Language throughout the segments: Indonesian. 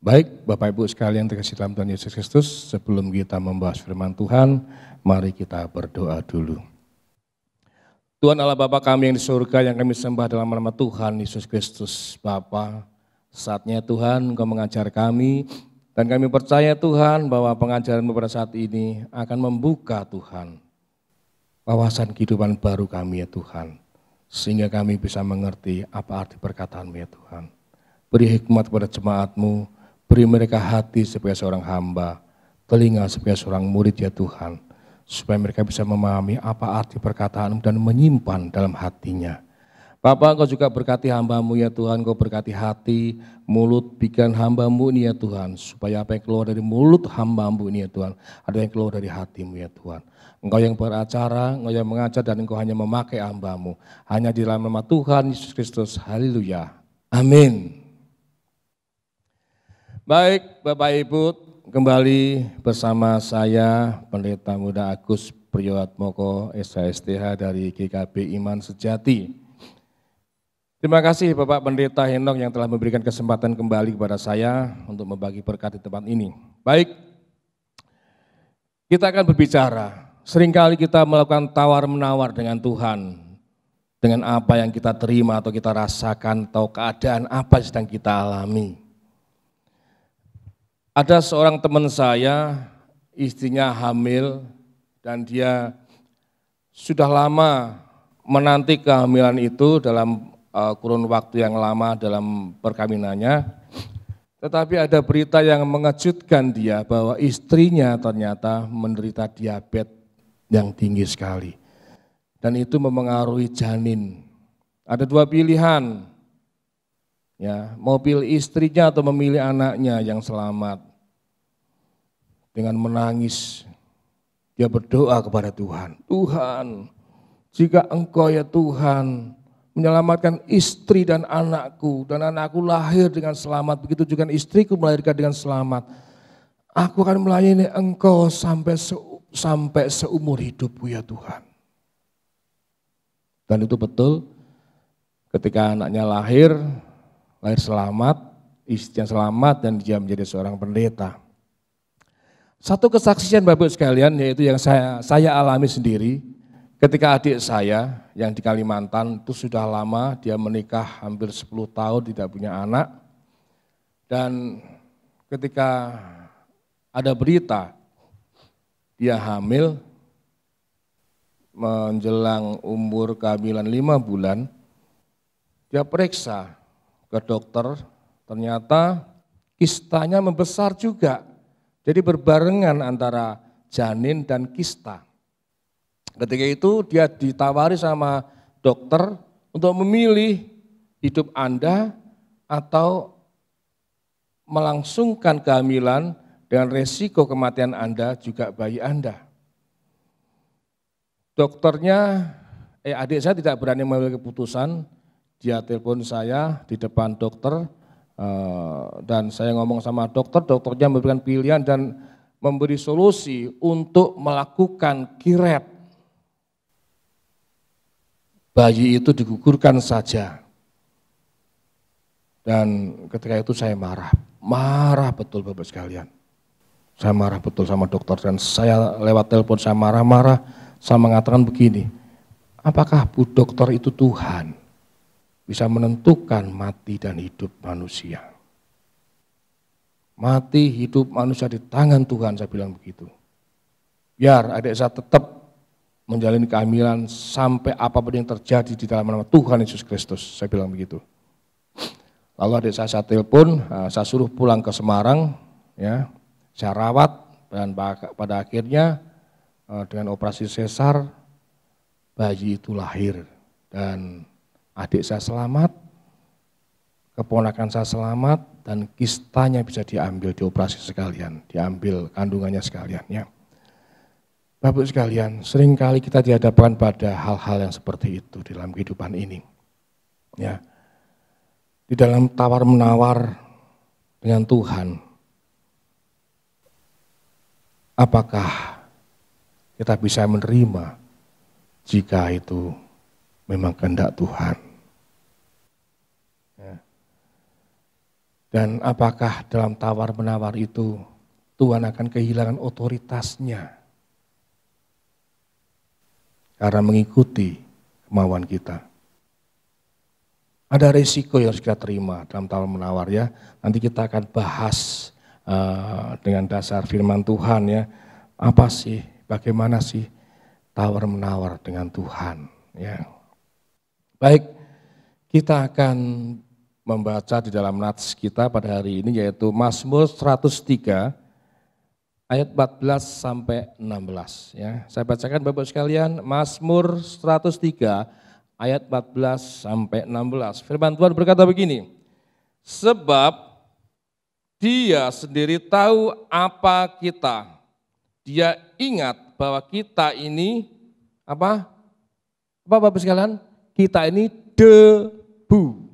Baik, Bapak Ibu sekalian terkasih dalam Tuhan Yesus Kristus, sebelum kita membahas firman Tuhan, mari kita berdoa dulu. Tuhan Allah Bapa kami yang di surga, yang kami sembah dalam nama Tuhan Yesus Kristus. Bapa, saatnya Tuhan Engkau mengajar kami, dan kami percaya Tuhan bahwa pengajaran pada saat ini akan membuka Tuhan wawasan kehidupan baru kami ya Tuhan, sehingga kami bisa mengerti apa arti perkataan-Mu ya Tuhan. Beri hikmat kepada jemaat-Mu, beri mereka hati sebagai seorang hamba, telinga sebagai seorang murid ya Tuhan, supaya mereka bisa memahami apa arti perkataan-Mu dan menyimpan dalam hatinya. Bapa, Engkau juga berkati hamba-Mu ya Tuhan, Engkau berkati hati, mulut, pikiran hamba-Mu ini ya Tuhan, supaya apa yang keluar dari mulut hamba-Mu ini ya Tuhan, ada yang keluar dari hati-Mu ya Tuhan. Engkau yang beracara, Engkau yang mengajar, dan Engkau hanya memakai hamba-Mu. Hanya di dalam nama Tuhan Yesus Kristus, haleluya, amin. Baik Bapak Ibu, kembali bersama saya Pendeta Muda Agus Priyoatmoko SHSTH dari GKB Iman Sejati. Terima kasih Bapak Pendeta Henok yang telah memberikan kesempatan kembali kepada saya untuk membagi berkat di tempat ini. Baik, kita akan berbicara. Seringkali kita melakukan tawar-menawar dengan Tuhan, dengan apa yang kita terima atau kita rasakan atau keadaan apa yang sedang kita alami. Ada seorang teman saya, istrinya hamil dan dia sudah lama menanti kehamilan itu dalam kurun waktu yang lama dalam perkawinannya. Tetapi ada berita yang mengejutkan dia bahwa istrinya ternyata menderita diabetes yang tinggi sekali. Dan itu memengaruhi janin. Ada dua pilihan. Ya, mau pilih istrinya atau memilih anaknya yang selamat. Dengan menangis, dia berdoa kepada Tuhan. Tuhan, jika Engkau ya Tuhan menyelamatkan istri dan anakku lahir dengan selamat, begitu juga istriku melahirkan dengan selamat, aku akan melayani Engkau sampai seumur hidupku ya Tuhan. Dan itu betul, ketika anaknya lahir selamat, istrinya selamat, dan dia menjadi seorang pendeta. Satu kesaksian Bapak sekalian, yaitu yang saya alami sendiri, ketika adik saya yang di Kalimantan itu sudah lama, dia menikah hampir 10 tahun tidak punya anak, dan ketika ada berita dia hamil menjelang umur kehamilan 5 bulan, dia periksa ke dokter, ternyata kistanya membesar juga. Jadi berbarengan antara janin dan kista. Ketika itu dia ditawari sama dokter untuk memilih hidup Anda atau melangsungkan kehamilan dengan resiko kematian Anda juga bayi Anda. Dokternya, adik saya tidak berani mengambil keputusan, dia telepon saya di depan dokter, dan saya ngomong sama dokter, dokternya memberikan pilihan dan memberi solusi untuk melakukan kiret. Bayi itu digugurkan saja. Dan ketika itu saya marah betul Bapak sekalian. Saya marah betul sama dokter, dan saya lewat telepon saya marah-marah, saya mengatakan begini, apakah Bu Dokter itu Tuhan? Bisa menentukan mati dan hidup manusia. Mati hidup manusia di tangan Tuhan, saya bilang begitu. Biar adik saya tetap menjalani kehamilan sampai apapun yang terjadi di dalam nama Tuhan Yesus Kristus, saya bilang begitu. Lalu adik saya telepon, saya suruh pulang ke Semarang, ya, saya rawat, dan pada akhirnya dengan operasi sesar, bayi itu lahir, dan adik saya selamat, keponakan saya selamat, dan kistanya bisa diambil, dioperasi sekalian, diambil kandungannya sekalian. Ya. Bapak sekalian, seringkali kita dihadapkan pada hal-hal yang seperti itu di dalam kehidupan ini. Ya. Di dalam tawar-menawar dengan Tuhan, apakah kita bisa menerima jika itu memang kehendak Tuhan? Dan apakah dalam tawar-menawar itu Tuhan akan kehilangan otoritasnya karena mengikuti kemauan kita? Ada risiko yang harus kita terima dalam tawar-menawar ya. Nanti kita akan bahas dengan dasar firman Tuhan ya. Apa sih, bagaimana sih tawar-menawar dengan Tuhan ya. Baik, kita akan membaca di dalam nats kita pada hari ini yaitu Mazmur 103 ayat 14 sampai 16 ya. Saya bacakan Bapak sekalian Mazmur 103 ayat 14 sampai 16. Firman Tuhan berkata begini, sebab Dia sendiri tahu apa kita. Dia ingat bahwa kita ini apa? Apa Bapak sekalian? Kita ini debu.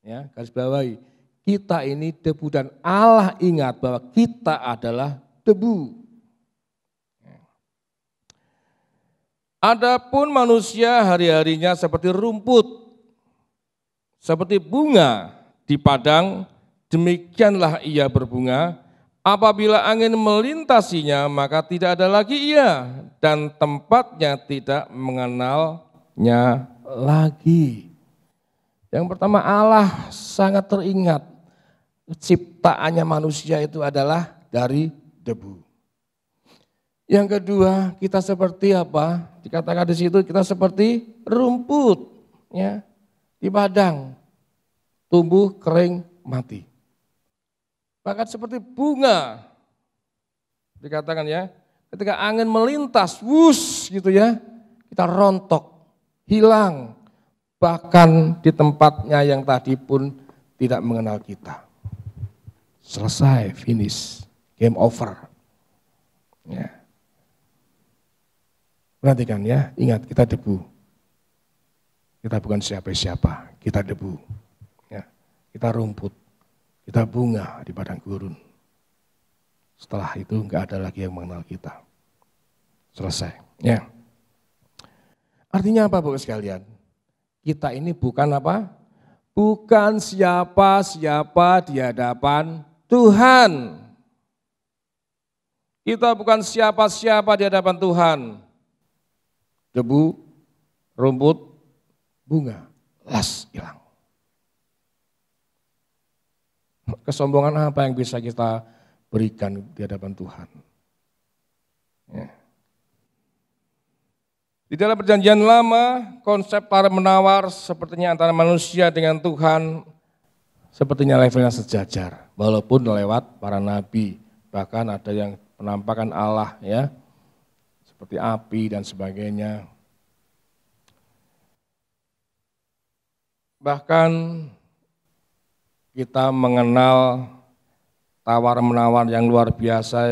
Ya, garis bawahi. Kita ini debu dan Allah ingat bahwa kita adalah debu. Adapun manusia hari-harinya seperti rumput, seperti bunga di padang, demikianlah ia berbunga. Apabila angin melintasinya, maka tidak ada lagi ia, dan tempatnya tidak mengenalnya lagi. Yang pertama, Allah sangat teringat ciptaannya manusia itu adalah dari debu. Yang kedua, kita seperti apa? Dikatakan di situ kita seperti rumput ya, di padang, tumbuh kering mati. Bahkan seperti bunga. Dikatakan ya, ketika angin melintas, wus gitu ya, kita rontok, hilang. Bahkan di tempatnya yang tadi pun tidak mengenal kita. Selesai, finish, game over. Ya. Perhatikan ya, ingat kita debu. Kita bukan siapa-siapa, kita debu. Ya. Kita rumput, kita bunga di padang gurun. Setelah itu enggak ada lagi yang mengenal kita. Selesai. Ya. Artinya apa Bapak sekalian? Kita ini bukan apa? Bukan siapa-siapa di hadapan Tuhan. Kita bukan siapa-siapa di hadapan Tuhan. Debu, rumput, bunga, las hilang. Kesombongan apa yang bisa kita berikan di hadapan Tuhan? Ya. Di dalam perjanjian lama, konsep tawar-menawar sepertinya antara manusia dengan Tuhan sepertinya levelnya sejajar. Walaupun lewat para nabi, bahkan ada yang penampakan Allah ya, seperti api dan sebagainya. Bahkan kita mengenal tawar-menawar yang luar biasa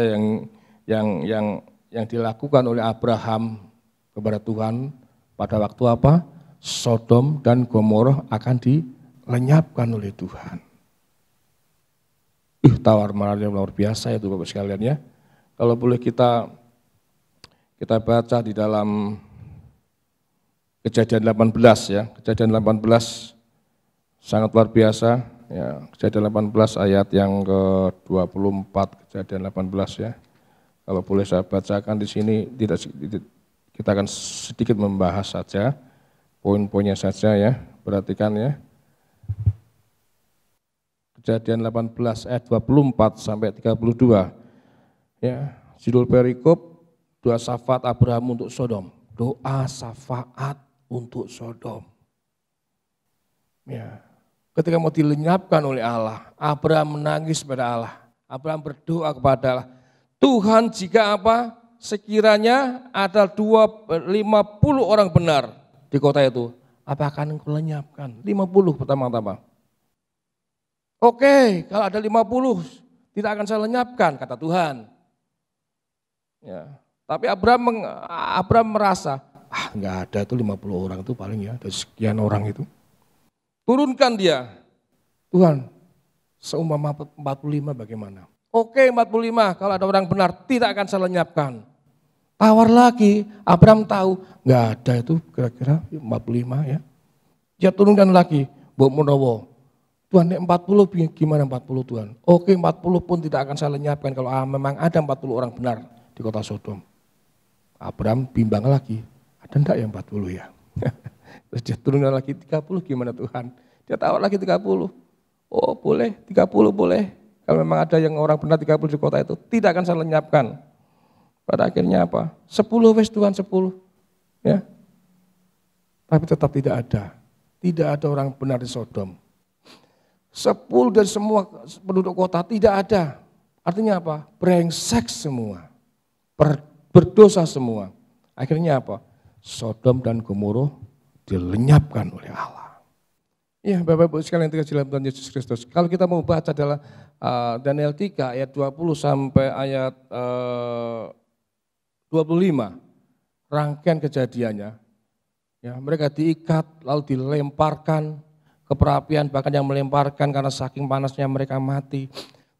yang dilakukan oleh Abraham kepada Tuhan pada waktu apa? Sodom dan Gomorrah akan dilenyapkan oleh Tuhan. Tawar-menawar yang luar biasa itu Bapak sekalian ya. Kalau boleh kita baca di dalam Kejadian 18 ya. Kejadian 18 sangat luar biasa ya. Kejadian 18 ayat yang ke-24 Kejadian 18 ya. Kalau boleh saya bacakan di sini kita akan sedikit membahas saja, poin-poinnya saja ya, perhatikan ya. Kejadian 18 ayat 24 sampai 32. Ya, judul perikop, doa syafaat Abraham untuk Sodom. Doa syafaat untuk Sodom. Ya, ketika mau dilenyapkan oleh Allah, Abraham menangis kepada Allah. Abraham berdoa kepada Allah, Tuhan jika apa? Sekiranya ada 50 orang benar di kota itu, apa akan engkau lenyapkan? 50 pertama-tama. Oke, kalau ada 50 tidak akan saya lenyapkan, kata Tuhan. Ya, tapi Abraham merasa, enggak ada itu 50 orang itu paling ya, dari sekian orang itu. Turunkan dia, Tuhan, seumpama 45 bagaimana? Oke 45, kalau ada orang benar tidak akan saya lenyapkan. Tawar lagi, Abraham tahu, enggak ada itu kira-kira 45 ya. Dia turunkan lagi, Mbok menawa Tuhan, 40 gimana 40 Tuhan? Oke, 40 pun tidak akan saya lenyapkan kalau memang ada 40 orang benar di kota Sodom. Abraham bimbang lagi, ada enggak yang 40 ya? Terus dia turun lagi 30 gimana Tuhan? Dia tawar lagi 30. Oh boleh, 30 boleh. Kalau memang ada yang orang benar 30 di kota itu, tidak akan saya lenyapkan. Pada akhirnya apa? 10 wes Tuhan, 10. Ya. Tapi tetap tidak ada. Tidak ada orang benar di Sodom. 10 dari semua penduduk kota tidak ada. Artinya apa? Brengsek semua. Berdosa semua. Akhirnya apa? Sodom dan Gomora dilenyapkan oleh Allah. Ya Bapak Ibu sekalian yang dikasihi dalam Tuhan Yesus Kristus. Kalau kita mau baca adalah Daniel 3 ayat 20 sampai ayat 25. Rangkaian kejadiannya. Ya, mereka diikat lalu dilemparkan ke perapian, bahkan yang melemparkan karena saking panasnya mereka mati.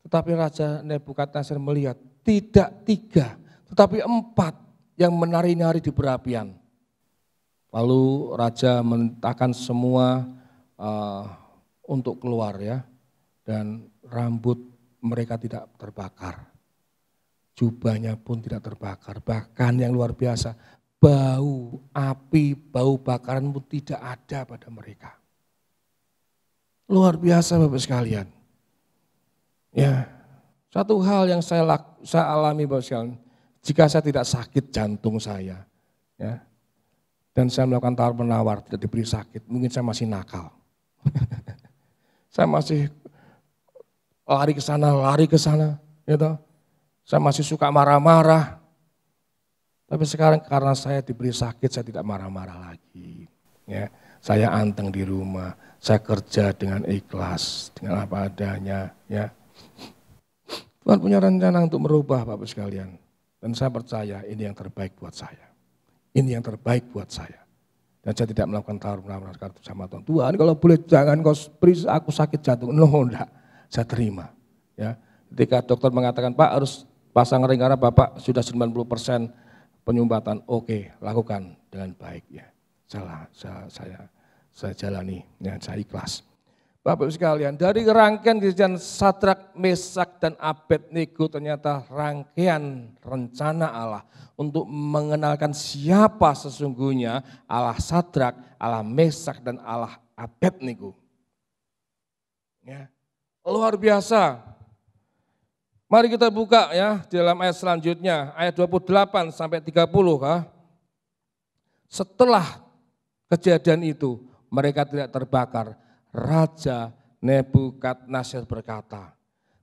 Tetapi Raja Nebukadnezar melihat tidak 3, tetapi 4 yang menari-nari di perapian. Lalu Raja menentahkan semua untuk keluar ya, dan rambut mereka tidak terbakar, jubahnya pun tidak terbakar, bahkan yang luar biasa bau api, bau bakaran pun tidak ada pada mereka. Luar biasa Bapak sekalian. Ya, satu hal yang saya alami Bapak sekalian, jika saya tidak sakit jantung saya, ya, dan saya melakukan tawar-menawar tidak diberi sakit, mungkin saya masih nakal. Saya masih lari ke sana, gitu. Saya masih suka marah-marah. Tapi sekarang karena saya diberi sakit, saya tidak marah-marah lagi. Ya, saya anteng di rumah, saya kerja dengan ikhlas, dengan apa adanya. Ya, Tuhan punya rencana untuk merubah Bapak sekalian. Dan saya percaya ini yang terbaik buat saya. Ini yang terbaik buat saya. Dan saya tidak melakukan tawar-menawar sama Tuhan. Tuhan kalau boleh jangan kau beri aku sakit jantung. No, enggak. Saya terima. Ya. Ketika dokter mengatakan Pak harus pasang ring karena Bapak sudah 90% penyumbatan. Oke, lakukan dengan baik. Ya. Saya jalani, ya, saya ikhlas. Bapak sekalian, dari rangkaian kejadian Sadrak, Mesak, dan Abednego ternyata rangkaian rencana Allah untuk mengenalkan siapa sesungguhnya Allah Sadrak, Allah Mesak, dan Allah Abednego. Ya, luar biasa. Mari kita buka ya di dalam ayat selanjutnya, ayat 28 sampai 30. Setelah kejadian itu mereka tidak terbakar. Raja Nebukadnezar berkata,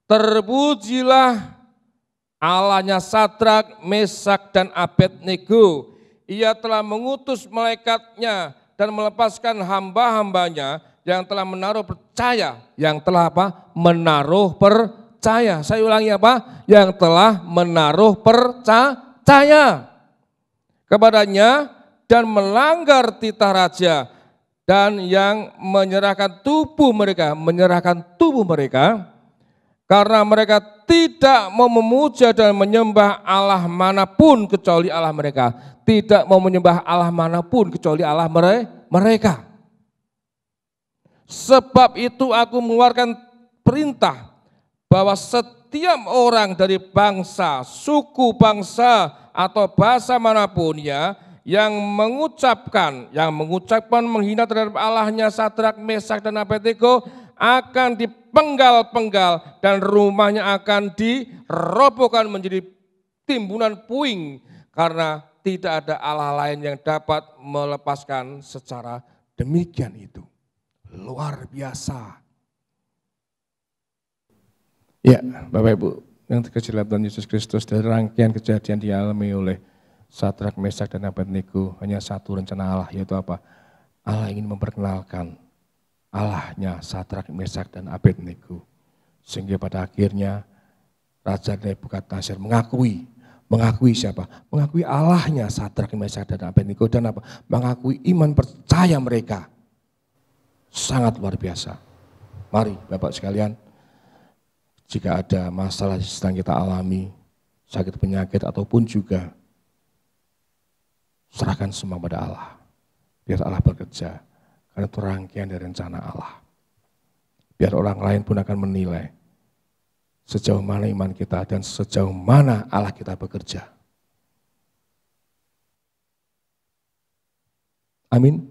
terpujilah Allahnya Sadrak, Mesak, dan Abednego. Ia telah mengutus malaikatnya dan melepaskan hamba-hambanya yang telah menaruh percaya. Yang telah apa? Menaruh percaya. Saya ulangi apa? Yang telah menaruh percaya kepadanya dan melanggar titah raja. Dan yang menyerahkan tubuh mereka karena mereka tidak mau memuja dan menyembah Allah manapun kecuali Allah mereka. Tidak mau menyembah Allah manapun kecuali Allah mereka. Sebab itu aku mengeluarkan perintah bahwa setiap orang dari bangsa, suku, bangsa atau bahasa manapun ya, yang mengucapkan menghina terhadap Allahnya Sadrak, Mesak, dan Abednego akan dipenggal-penggal dan rumahnya akan dirobohkan menjadi timbunan puing karena tidak ada Allah lain yang dapat melepaskan secara demikian itu. Luar biasa. Ya, Bapak Ibu yang dikasihi Tuhan Yesus Kristus, dari rangkaian kejadian dialami oleh Sadrak, Mesak, dan Abednego hanya satu rencana Allah, yaitu apa? Allah ingin memperkenalkan Allahnya Sadrak, Mesak, dan Abednego. Sehingga pada akhirnya Raja Nebukadnezar mengakui siapa? Mengakui Allahnya Sadrak, Mesak, dan Abednego, dan apa? Mengakui iman percaya mereka. Sangat luar biasa. Mari Bapak sekalian, jika ada masalah yang sedang kita alami, sakit penyakit ataupun juga, serahkan semua pada Allah. Biar Allah bekerja. Karena itu rangkaian dari rencana Allah. biar orang lain pun akan menilai sejauh mana iman kita dan sejauh mana Allah kita bekerja. Amin.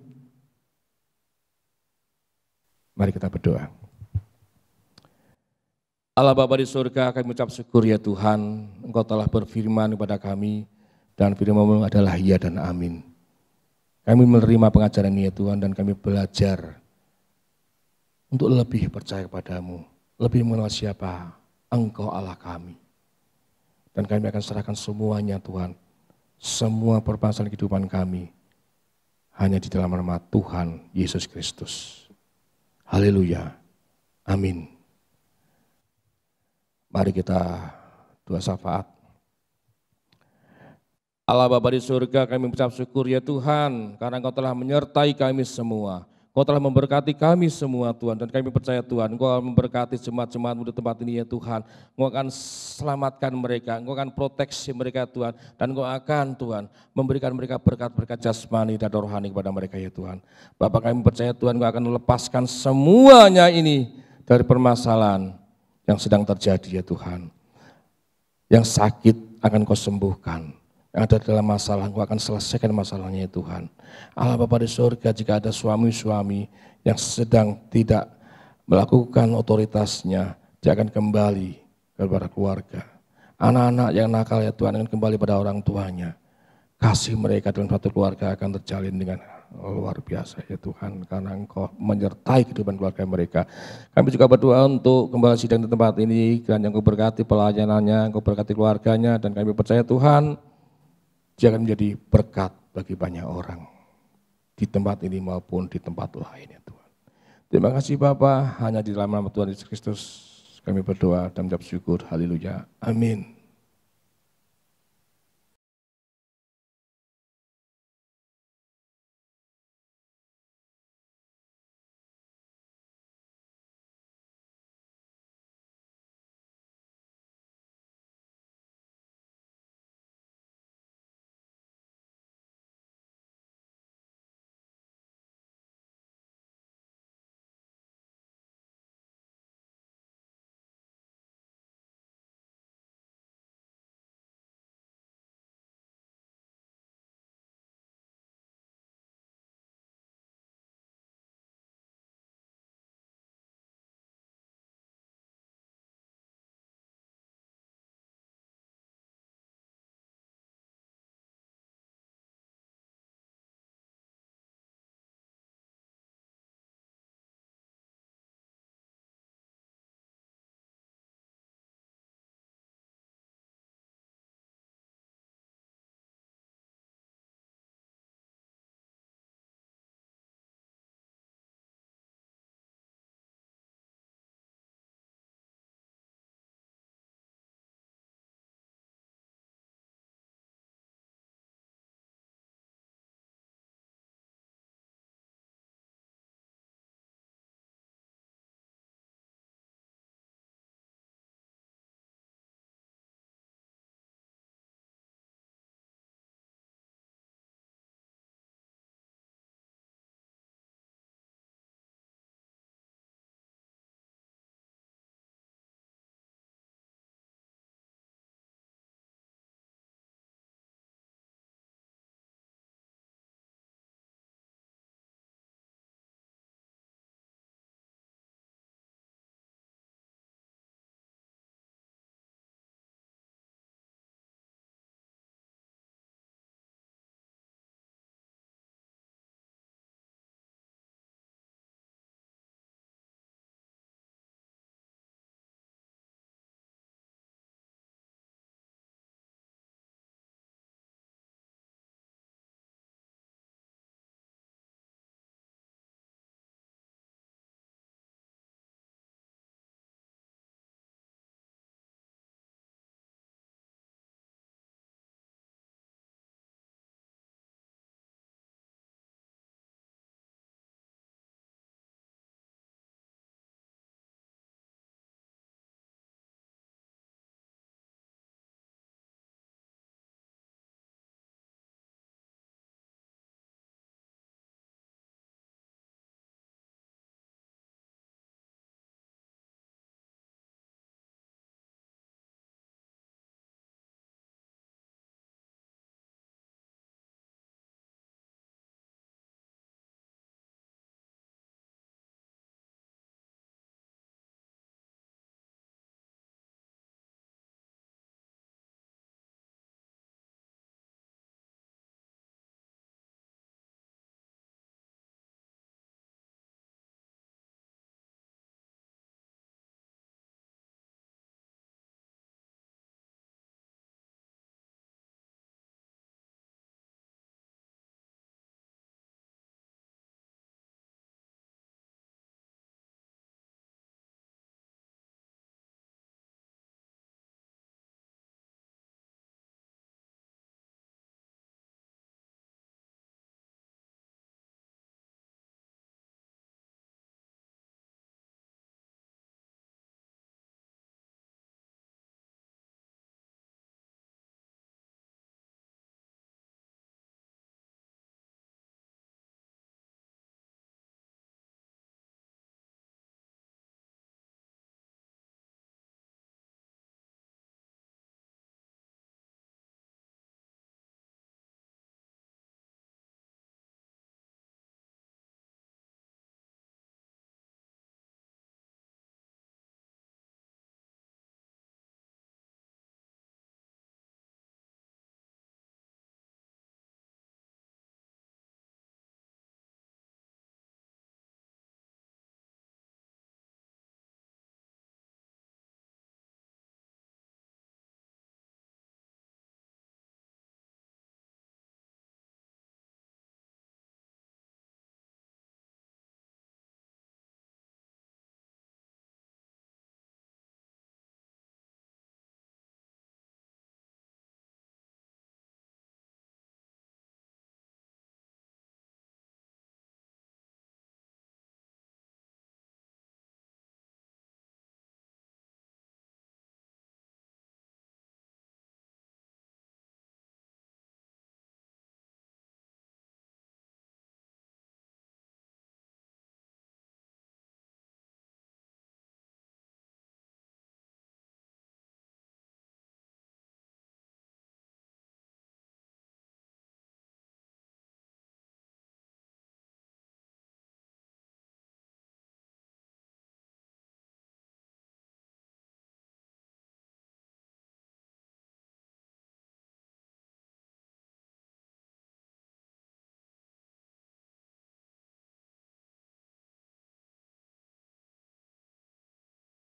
Mari kita berdoa. Allah Bapa di surga, kami ucap syukur ya Tuhan, Engkau telah berfirman kepada kami, dan firman-Mu adalah ya dan amin. Kami menerima pengajaran ini ya Tuhan, dan kami belajar untuk lebih percaya kepadamu, lebih mengenal siapa Engkau Allah kami. Dan kami akan serahkan semuanya Tuhan, semua permasalahan kehidupan kami, hanya di dalam nama Tuhan Yesus Kristus. Haleluya. Amin. Mari kita doa syafaat. Allah Bapa di surga, kami mengucap syukur ya Tuhan, karena Engkau telah menyertai kami semua. Engkau telah memberkati kami semua Tuhan, dan kami percaya Tuhan, Engkau akan memberkati jemaat-jemaat-Mu di tempat ini ya Tuhan. Engkau akan selamatkan mereka, Engkau akan proteksi mereka Tuhan, dan Engkau akan Tuhan memberikan mereka berkat-berkat jasmani dan rohani kepada mereka ya Tuhan. Bapak kami percaya Tuhan, Engkau akan melepaskan semuanya ini dari permasalahan yang sedang terjadi ya Tuhan. Yang sakit akan Kau sembuhkan. Yang ada dalam masalah, Engkau akan selesaikan masalahnya ya Tuhan. Allah Bapa di surga, jika ada suami-suami yang sedang tidak melakukan otoritasnya, dia akan kembali kepada keluarga. Anak-anak yang nakal ya Tuhan akan kembali pada orang tuanya. Kasih mereka dalam satu keluarga akan terjalin dengan luar biasa ya Tuhan, karena Engkau menyertai kehidupan keluarga mereka. Kami juga berdoa untuk kembali sidang di tempat ini, kiranya Engkau berkati pelayanannya, Engkau berkati keluarganya, dan kami percaya Tuhan, dia akan menjadi berkat bagi banyak orang di tempat ini maupun di tempat lain ya Tuhan. Terima kasih Bapa, hanya di dalam nama Tuhan Yesus Kristus kami berdoa dan mengucap syukur. Haleluya. Amin.